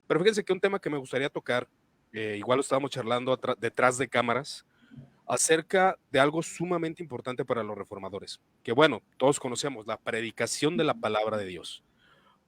Pero fíjense que un tema que me gustaría tocar, igual lo estábamos charlando detrás de cámaras, acerca de algo sumamente importante para los reformadores, que bueno, todos conocemos la predicación de la palabra de Dios,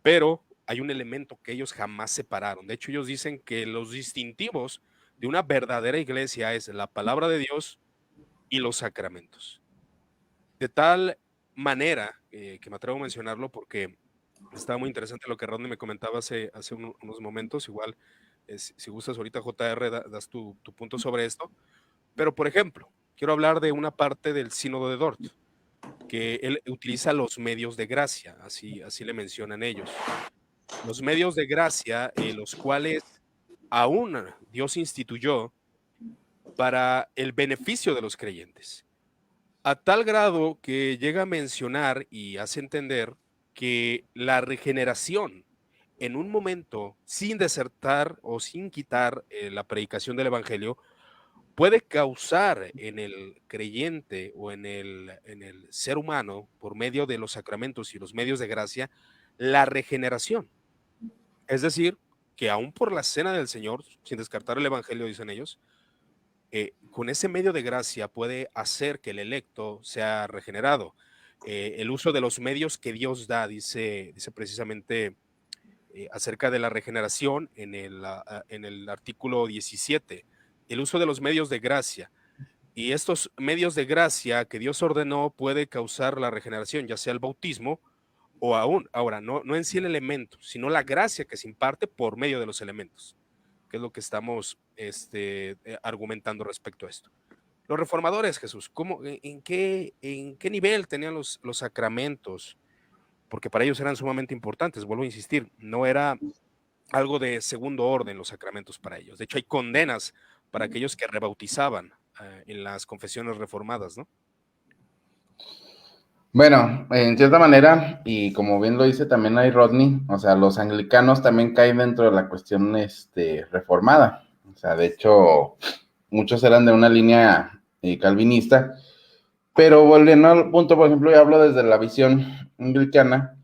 pero hay un elemento que ellos jamás separaron. De hecho, ellos dicen que los distintivos de una verdadera iglesia es la palabra de Dios y los sacramentos. De tal manera, que me atrevo a mencionarlo porque estaba muy interesante lo que Rodney me comentaba hace unos momentos, igual, si gustas ahorita JR, das tu punto sobre esto, pero por ejemplo, quiero hablar de una parte del sínodo de Dort, que él utiliza los medios de gracia, así le mencionan ellos. Los medios de gracia, los cuales aún Dios instituyó para el beneficio de los creyentes, a tal grado que llega a mencionar y hace entender que la regeneración en un momento, sin desertar o sin quitar la predicación del Evangelio, puede causar en el creyente o en el ser humano, por medio de los sacramentos y los medios de gracia, la regeneración. Es decir, que aún por la cena del Señor, sin descartar el Evangelio, dicen ellos, con ese medio de gracia puede hacer que el electo sea regenerado. El uso de los medios que Dios da, dice precisamente acerca de la regeneración en el artículo 17, el uso de los medios de gracia. Y estos medios de gracia que Dios ordenó puede causar la regeneración, ya sea el bautismo o aún, ahora, no en sí el elemento, sino la gracia que se imparte por medio de los elementos, que es lo que estamos argumentando respecto a esto. Los reformadores, Jesús, ¿en qué nivel tenían los sacramentos? Porque para ellos eran sumamente importantes, vuelvo a insistir, no era algo de segundo orden los sacramentos para ellos. De hecho, hay condenas para aquellos que rebautizaban en las confesiones reformadas, ¿no? Bueno, en cierta manera, y como bien lo dice también hay Rodney, o sea, los anglicanos también caen dentro de la cuestión reformada. O sea, de hecho, muchos eran de una línea calvinista, pero volviendo al punto, por ejemplo, yo hablo desde la visión anglicana,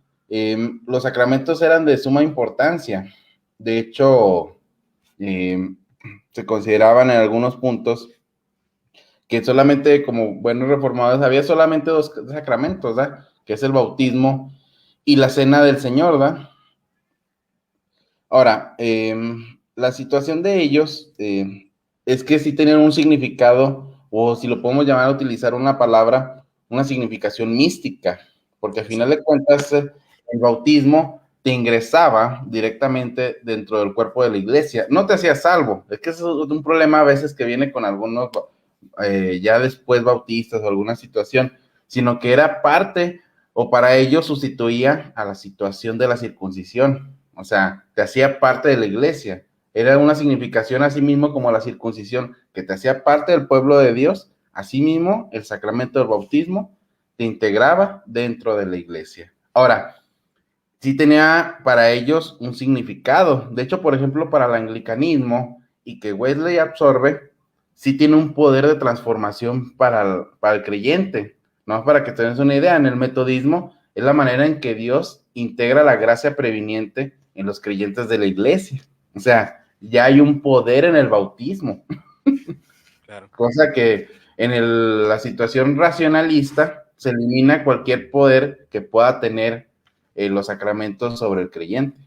los sacramentos eran de suma importancia. De hecho, eh, se consideraban en algunos puntos que solamente como buenos reformadores había solamente dos sacramentos, ¿verdad? Que es el bautismo y la cena del Señor, ¿verdad? Ahora, la situación de ellos es que sí tenían un significado, o si lo podemos llamar a utilizar una palabra, una significación mística, porque al final de cuentas el bautismo te ingresaba directamente dentro del cuerpo de la iglesia, no te hacía salvo, es que eso es un problema a veces que viene con algunos ya después bautistas o alguna situación, sino que era parte o para ellos sustituía a la situación de la circuncisión, o sea, te hacía parte de la iglesia, era una significación así mismo como la circuncisión, que te hacía parte del pueblo de Dios, así mismo el sacramento del bautismo te integraba dentro de la iglesia. Ahora, sí tenía para ellos un significado. De hecho, por ejemplo, para el anglicanismo y que Wesley absorbe, sí tiene un poder de transformación para el creyente. No, para que tengas una idea, en el metodismo es la manera en que Dios integra la gracia previniente en los creyentes de la iglesia. O sea, ya hay un poder en el bautismo, Claro. cosa que en la situación racionalista se elimina cualquier poder que pueda tener los sacramentos sobre el creyente.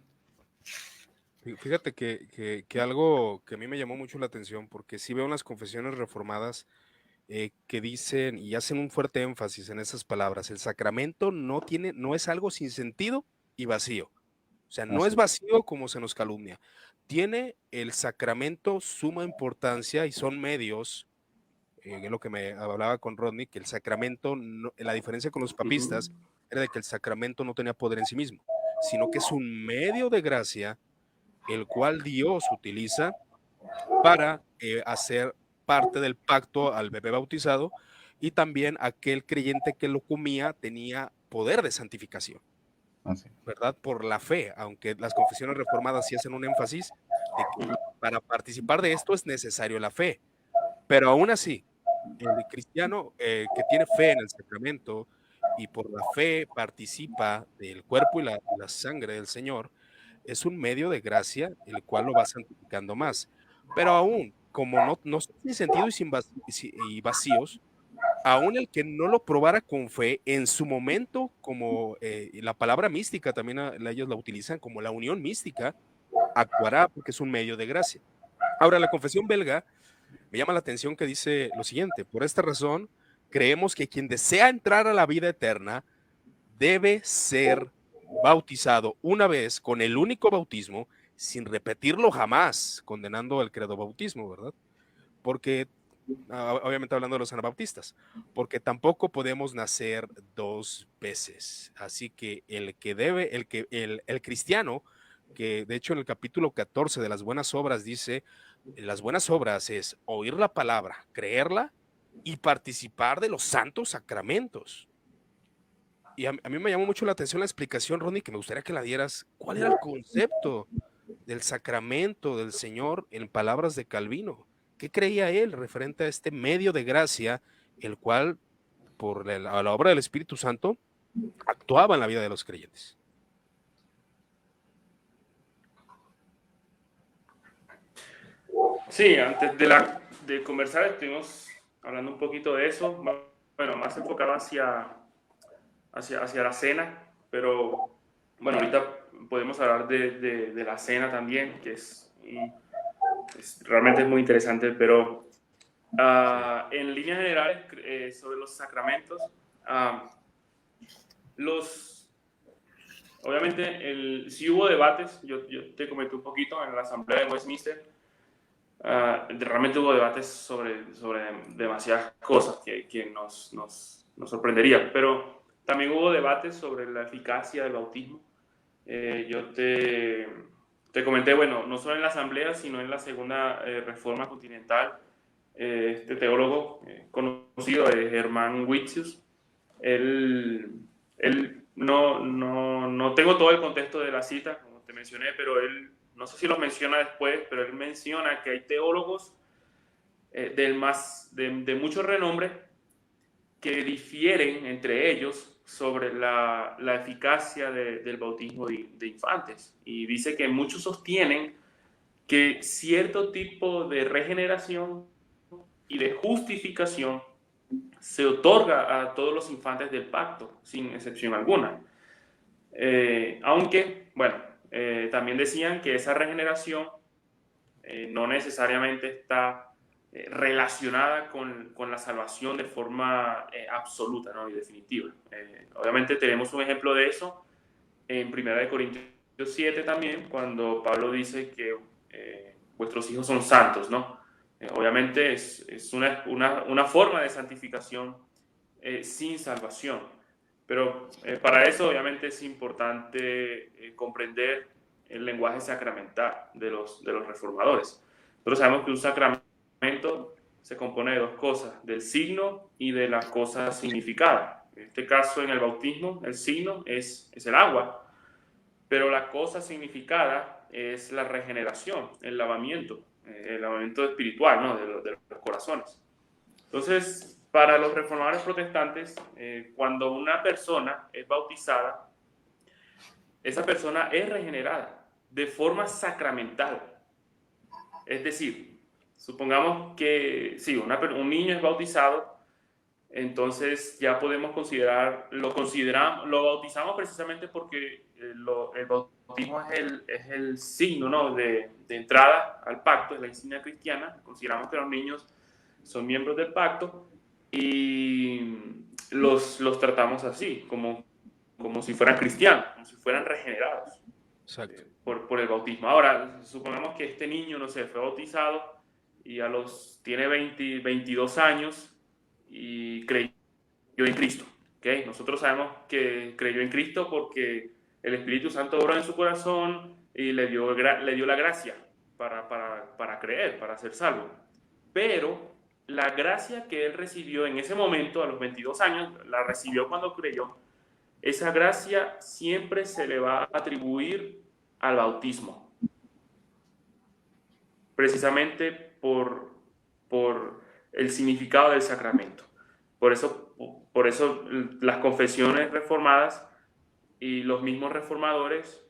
Fíjate que algo que a mí me llamó mucho la atención, porque sí veo en las confesiones reformadas que dicen y hacen un fuerte énfasis en esas palabras. El sacramento no es algo sin sentido y vacío. O sea, no es Así. vacío como se nos calumnia. Tiene el sacramento suma importancia y son medios, es lo que me hablaba con Rodney, que el sacramento, la diferencia con los papistas era de que el sacramento no tenía poder en sí mismo, sino que es un medio de gracia el cual Dios utiliza para hacer parte del pacto al bebé bautizado, y también aquel creyente que lo comía tenía poder de santificación, Así. ¿verdad? Por la fe, aunque las confesiones reformadas sí hacen un énfasis de que para participar de esto es necesario la fe, pero aún así, el cristiano que tiene fe en el sacramento y por la fe participa del cuerpo y la sangre del Señor, es un medio de gracia, el cual lo va santificando más. Pero aún, como no son sin sentido y, y vacíos, aún el que no lo probara con fe, en su momento, como la palabra mística también ellos la utilizan como la unión mística, actuará porque es un medio de gracia. Ahora, la confesión belga me llama la atención que dice lo siguiente: por esta razón, creemos que quien desea entrar a la vida eterna debe ser bautizado una vez con el único bautismo, sin repetirlo jamás, condenando el credo bautismo, ¿verdad? Porque, obviamente hablando de los anabaptistas, porque tampoco podemos nacer dos veces. Así que el que debe, el cristiano, que de hecho en el capítulo 14 de las buenas obras dice, las buenas obras es oír la palabra, creerla y participar de los santos sacramentos. Y a mí me llamó mucho la atención la explicación, Ronnie, que me gustaría que la dieras. ¿Cuál era el concepto del sacramento del Señor en palabras de Calvino? ¿Qué creía él referente a este medio de gracia, el cual, por la obra del Espíritu Santo, actuaba en la vida de los creyentes? Sí, antes de conversar estuvimos hablando un poquito de eso, bueno, más enfocado hacia la cena, pero bueno, ahorita podemos hablar de la cena también, que realmente es muy interesante, pero Sí. en líneas generales sobre los sacramentos, uh, obviamente sí hubo debates, yo te comenté un poquito en la asamblea de Westminster. Realmente hubo debates sobre demasiadas cosas que nos sorprenderían, pero también hubo debates sobre la eficacia del bautismo. Yo te comenté, bueno, no solo en la asamblea, sino en la segunda reforma continental, este teólogo conocido, Germán Witsius, él no tengo todo el contexto de la cita, como te mencioné, pero él, no sé si lo menciona después, pero él menciona que hay teólogos de mucho renombre que difieren entre ellos sobre la eficacia del bautismo de infantes. Y dice que muchos sostienen que cierto tipo de regeneración y de justificación se otorga a todos los infantes del pacto, sin excepción alguna. Aunque, bueno, también decían que esa regeneración no necesariamente está relacionada con la salvación de forma absoluta, ¿no? Y definitiva. Obviamente tenemos un ejemplo de eso en 1 Corintios 7 también, cuando Pablo dice que vuestros hijos son santos, ¿no? Obviamente es una forma de santificación sin salvación. Pero para eso obviamente es importante comprender el lenguaje sacramental de los reformadores. Nosotros sabemos que un sacramento se compone de dos cosas, del signo y de la cosa significada. En este caso, en el bautismo, el signo es el agua, pero la cosa significada es la regeneración, el lavamiento espiritual, ¿no? de los corazones. Entonces, para los reformadores protestantes, cuando una persona es bautizada, esa persona es regenerada de forma sacramental. Es decir, supongamos que sí, un niño es bautizado, entonces ya podemos lo bautizamos precisamente porque el bautismo es el signo, ¿no? de entrada al pacto, es la insignia cristiana. Consideramos que los niños son miembros del pacto y los tratamos así, como si fueran cristianos, como si fueran regenerados por el bautismo. Ahora, supongamos que este niño, no sé, fue bautizado y tiene 22 años y creyó en Cristo. ¿Okay? Nosotros sabemos que creyó en Cristo porque el Espíritu Santo obró en su corazón y le dio la gracia para creer, para ser salvo. Pero la gracia que él recibió en ese momento, a los 22 años, la recibió cuando creyó. Esa gracia siempre se le va a atribuir al bautismo, precisamente por el significado del sacramento. Por eso las confesiones reformadas y los mismos reformadores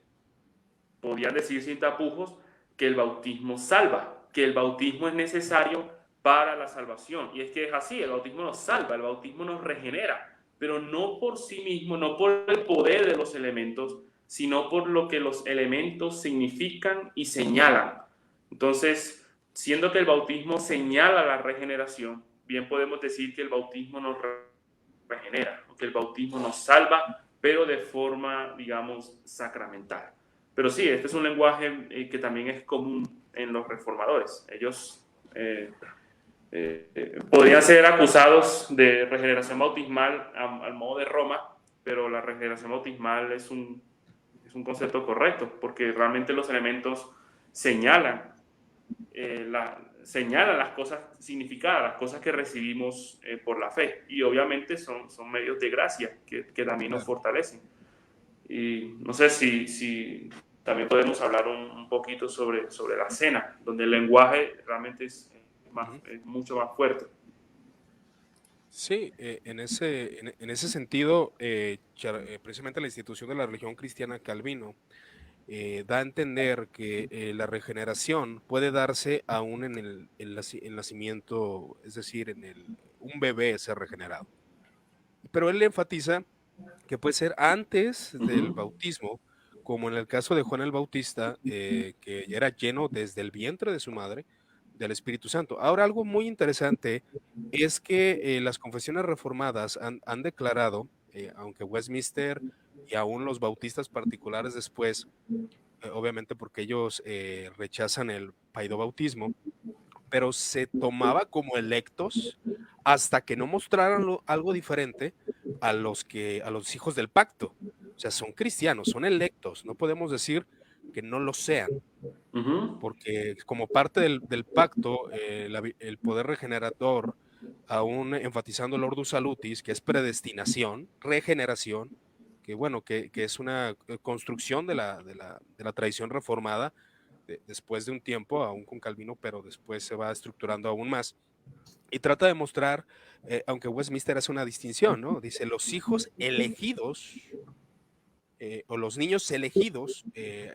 podían decir sin tapujos que el bautismo salva, que el bautismo es necesario para la salvación. Y es que es así, el bautismo nos salva, el bautismo nos regenera, pero no por sí mismo, no por el poder de los elementos, sino por lo que los elementos significan y señalan. Entonces, siendo que el bautismo señala la regeneración, bien podemos decir que el bautismo nos regenera, que el bautismo nos salva, pero de forma, digamos, sacramental. Pero sí, este es un lenguaje que también es común en los reformadores. Ellos podrían ser acusados de regeneración bautismal al modo de Roma, pero la regeneración bautismal es un concepto correcto, porque realmente los elementos señalan las cosas significadas, las cosas que recibimos por la fe. Y obviamente son medios de gracia que también nos fortalecen. Y no sé si también podemos hablar un poquito sobre la cena, donde el lenguaje realmente es mucho más fuerte. Sí, en ese sentido, precisamente la institución de la religión cristiana Calvino da a entender que la regeneración puede darse aún en el nacimiento, es decir, un bebé ser regenerado. Pero él enfatiza que puede ser antes del bautismo, como en el caso de Juan el Bautista, que era lleno desde el vientre de su madre del Espíritu Santo. Ahora, algo muy interesante es que las confesiones reformadas han declarado, aunque Westminster y aún los bautistas particulares después, obviamente porque ellos rechazan el paidobautismo, pero se tomaba como electos hasta que no mostraran algo diferente a los hijos del pacto. O sea, son cristianos, son electos, no podemos decir que no lo sean, porque como parte del pacto, el poder regenerador, aún enfatizando el Ordus Salutis, que es predestinación, regeneración, que bueno, que es una construcción de la tradición reformada, después de un tiempo, aún con Calvino, pero después se va estructurando aún más. Y trata de mostrar, aunque Westminster hace una distinción, ¿no? Dice, los hijos elegidos o los niños elegidos,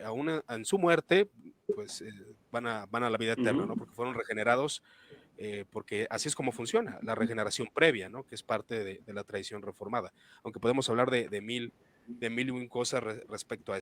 aún en su muerte, pues van a la vida eterna, ¿no? Porque fueron regenerados, porque así es como funciona, la regeneración previa, ¿no? Que es parte de la tradición reformada. Aunque podemos hablar de mil y un cosas respecto a eso.